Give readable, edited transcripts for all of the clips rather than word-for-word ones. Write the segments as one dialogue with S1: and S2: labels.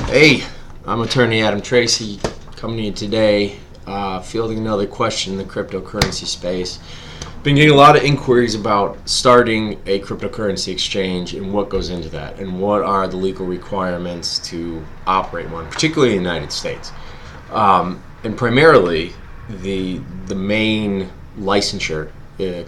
S1: Hey, I'm attorney Adam Tracy, coming to you today, fielding another question in the cryptocurrency space. Been getting a lot of inquiries about starting a cryptocurrency exchange and what goes into that, and what are the legal requirements to operate one, particularly in the United States. And primarily, the main licensure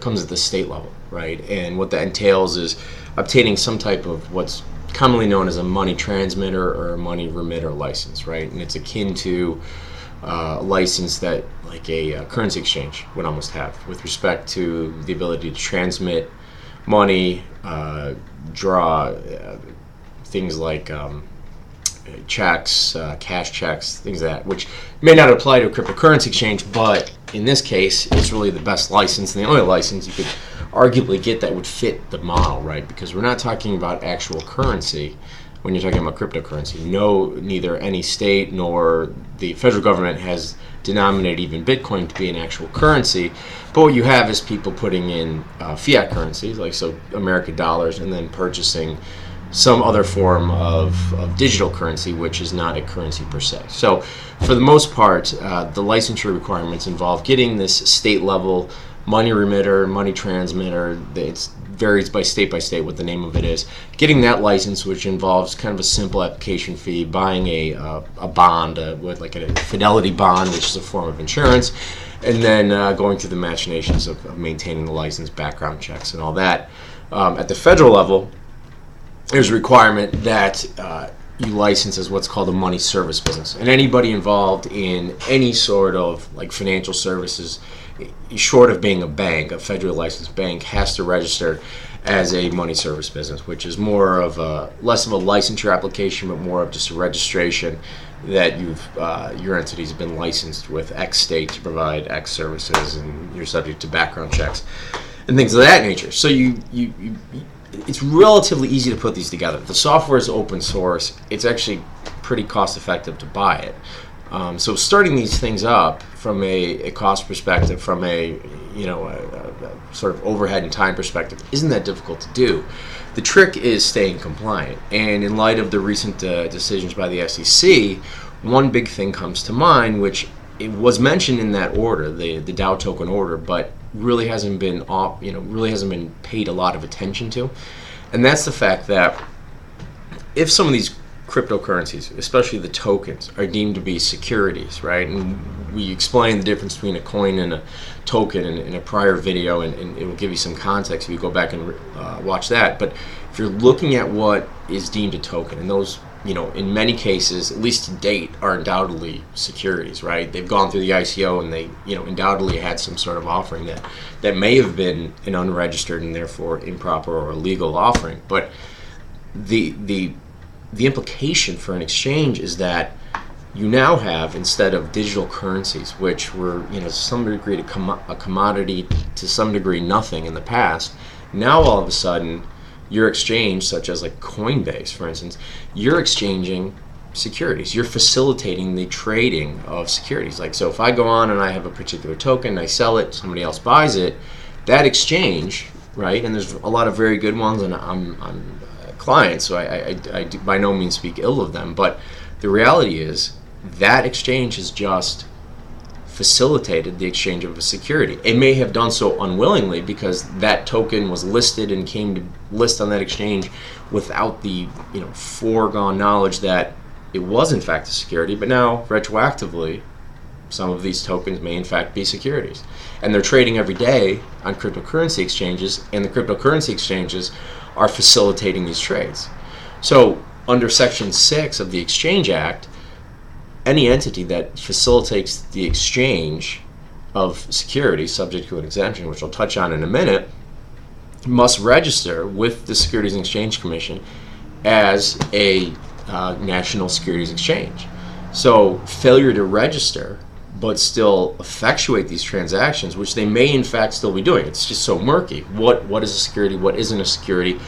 S1: comes at the state level, right? And what that entails is obtaining some type of what's commonly known as a money transmitter or a money remitter license, right? And it's akin to a license that like a currency exchange would almost have with respect to the ability to transmit money, draw things like checks, cash checks, things like that, which may not apply to a cryptocurrency exchange, but in this case, it's really the best license and the only license you could arguably get that would fit the model, right? Because we're not talking about actual currency when you're talking about cryptocurrency. No, neither any state nor the federal government has denominated even Bitcoin to be an actual currency. But what you have is people putting in fiat currencies, like so American dollars, and then purchasing some other form of digital currency, which is not a currency per se. So for the most part, the licensure requirements involve getting this state level money remitter, money transmitter. It varies by state what the name of it is. Getting that license, which involves kind of a simple application fee, buying a bond, with like a fidelity bond, which is a form of insurance, and then going through the machinations of maintaining the license, background checks, and all that. At the federal level, there's a requirement that you license as what's called a money service business. And anybody involved in any sort of like financial services, short of being a bank, a federally licensed bank, has to register as a money service business, which is more of a less of a licensure application, but more of just a registration that your entity's been licensed with X state to provide X services, and you're subject to background checks and things of that nature. So it's relatively easy to put these together. The software is open source. It's actually pretty cost effective to buy it. So starting these things up from a cost perspective, from a sort of overhead and time perspective, isn't that difficult to do. The trick is staying compliant. And in light of the recent decisions by the SEC, one big thing comes to mind, which it was mentioned in that order, the Dow token order, but really hasn't been paid a lot of attention to, and that's the fact that if some of these cryptocurrencies, especially the tokens, are deemed to be securities, right? And we explained the difference between a coin and a token in a prior video, and it will give you some context if you go back and watch that. But if you're looking at what is deemed a token, and those, in many cases, at least to date, are undoubtedly securities, right? They've gone through the ICO and they, undoubtedly had some sort of offering that may have been an unregistered and therefore improper or illegal offering. But the implication for an exchange is that you now have, instead of digital currencies, which were, to some degree a commodity, to some degree nothing in the past, now all of a sudden your exchange, such as like Coinbase, for instance, you're exchanging securities. You're facilitating the trading of securities. Like, so if I go on and I have a particular token, I sell it, somebody else buys it, that exchange, right? And there's a lot of very good ones, and I'm clients, so I by no means speak ill of them, but the reality is that exchange has just facilitated the exchange of a security. It may have done so unwillingly because that token was listed and came to list on that exchange without the foregone knowledge that it was in fact a security, but now retroactively some of these tokens may in fact be securities. And they're trading every day on cryptocurrency exchanges, and the cryptocurrency exchanges are facilitating these trades. So under Section 6 of the Exchange Act, any entity that facilitates the exchange of securities, subject to an exemption, which I'll touch on in a minute, must register with the Securities and Exchange Commission as a national securities exchange. So failure to register but still effectuate these transactions, which they may in fact still be doing. It's just so murky. What is a security? What isn't a security?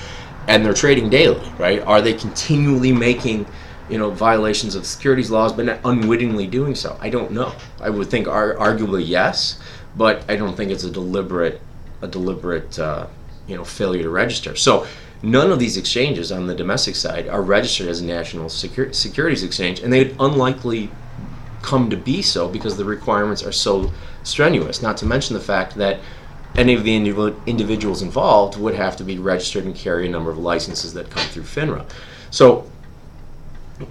S1: And they're trading daily, right? Are they continually making violations of securities laws, but not unwittingly doing so? I don't know. I would think arguably yes, but I don't think it's a deliberate failure to register. So None of these exchanges on the domestic side are registered as a national securities exchange, and they'd unlikely come to be so because the requirements are so strenuous, not to mention the fact that any of the individuals involved would have to be registered and carry a number of licenses that come through FINRA. So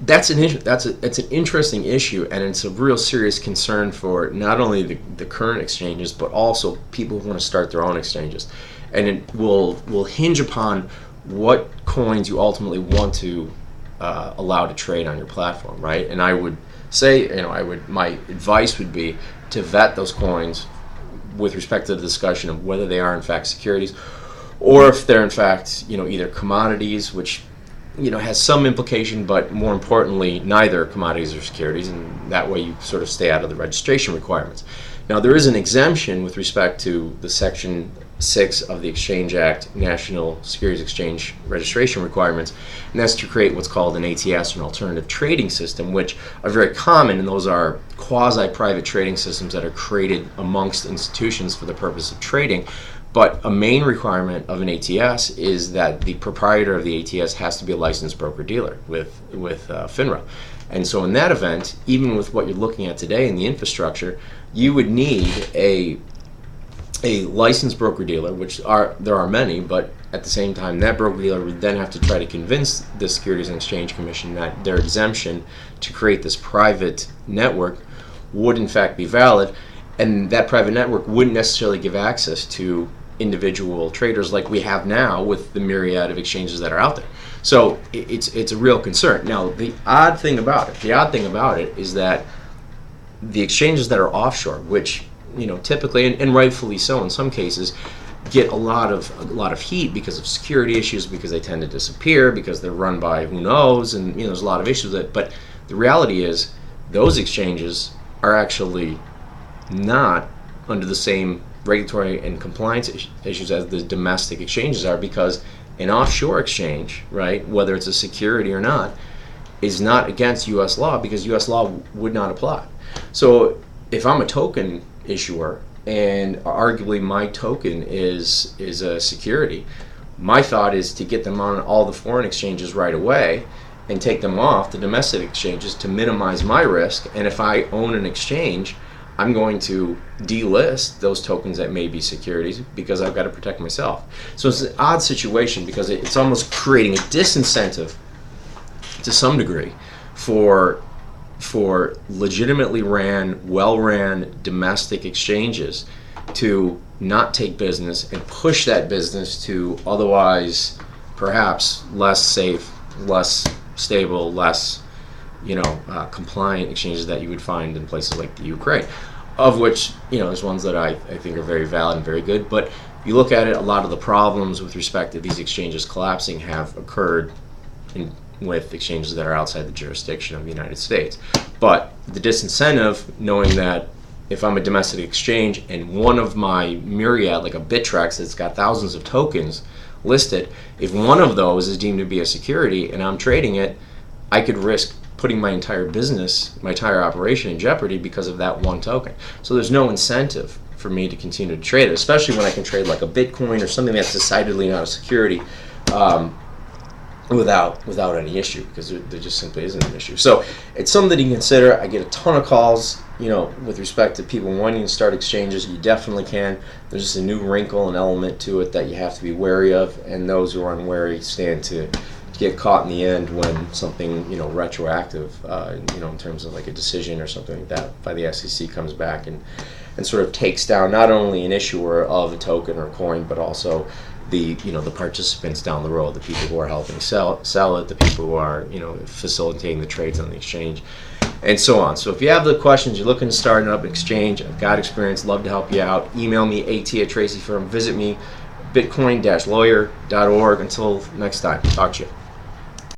S1: it's an interesting issue, and it's a real serious concern for not only the current exchanges, but also people who want to start their own exchanges. And it will hinge upon what coins you ultimately want to allow to trade on your platform, right? And I would say, my advice would be to vet those coins with respect to the discussion of whether they are in fact securities, or if they're in fact, either commodities, which has some implication, but more importantly, neither commodities or securities, and that way you sort of stay out of the registration requirements. Now, there is an exemption with respect to the Section 6 of the Exchange Act, National Securities Exchange Registration Requirements, and that's to create what's called an ATS, an alternative trading system, which are very common, and those are quasi-private trading systems that are created amongst institutions for the purpose of trading. But a main requirement of an ATS is that the proprietor of the ATS has to be a licensed broker-dealer with FINRA. And so in that event, even with what you're looking at today in the infrastructure, you would need a licensed broker-dealer, which there are many, but at the same time, that broker-dealer would then have to try to convince the Securities and Exchange Commission that their exemption to create this private network would in fact be valid, and that private network wouldn't necessarily give access to individual traders like we have now with the myriad of exchanges that are out there. So it's a real concern. Now, the odd thing about it is that the exchanges that are offshore, which typically and rightfully so in some cases, get a lot of heat because of security issues, because they tend to disappear, because they're run by who knows, and there's a lot of issues with it. But the reality is those exchanges are actually not under the same regulatory and compliance issues as the domestic exchanges are, because an offshore exchange, right, whether it's a security or not, is not against U.S. law, because U.S. law would not apply. So if I'm a token issuer and arguably my token is a security, my thought is to get them on all the foreign exchanges right away and take them off the domestic exchanges to minimize my risk. And if I own an exchange, I'm going to delist those tokens that may be securities because I've got to protect myself. So it's an odd situation because it's almost creating a disincentive to some degree for legitimately well-ran domestic exchanges to not take business and push that business to otherwise perhaps less safe, less stable, less compliant exchanges that you would find in places like the Ukraine, of which there's ones that I think are very valid and very good. But if you look at it, a lot of the problems with respect to these exchanges collapsing have occurred with exchanges that are outside the jurisdiction of the United States. But the disincentive, knowing that if I'm a domestic exchange and one of my myriad, like a Bittrex that's got thousands of tokens listed, if one of those is deemed to be a security and I'm trading it, I could risk putting my entire business, my entire operation in jeopardy because of that one token. So there's no incentive for me to continue to trade it, especially when I can trade like a Bitcoin or something that's decidedly not a security without any issue, because there just simply isn't an issue. So it's something that you consider. I get a ton of calls, with respect to people wanting to start exchanges. You definitely can. There's just a new wrinkle and element to it that you have to be wary of, and those who are unwary stand to get caught in the end when something retroactive in terms of like a decision or something like that by the SEC comes back and sort of takes down not only an issuer of a token or coin, but also the participants down the road, the people who are helping sell it, the people who are facilitating the trades on the exchange, and so on. So if you have the questions, you're looking to start an exchange, I've got experience, love to help you out. Email me at@tracyfirm. Visit me bitcoin-lawyer.org. Until next time, talk to you.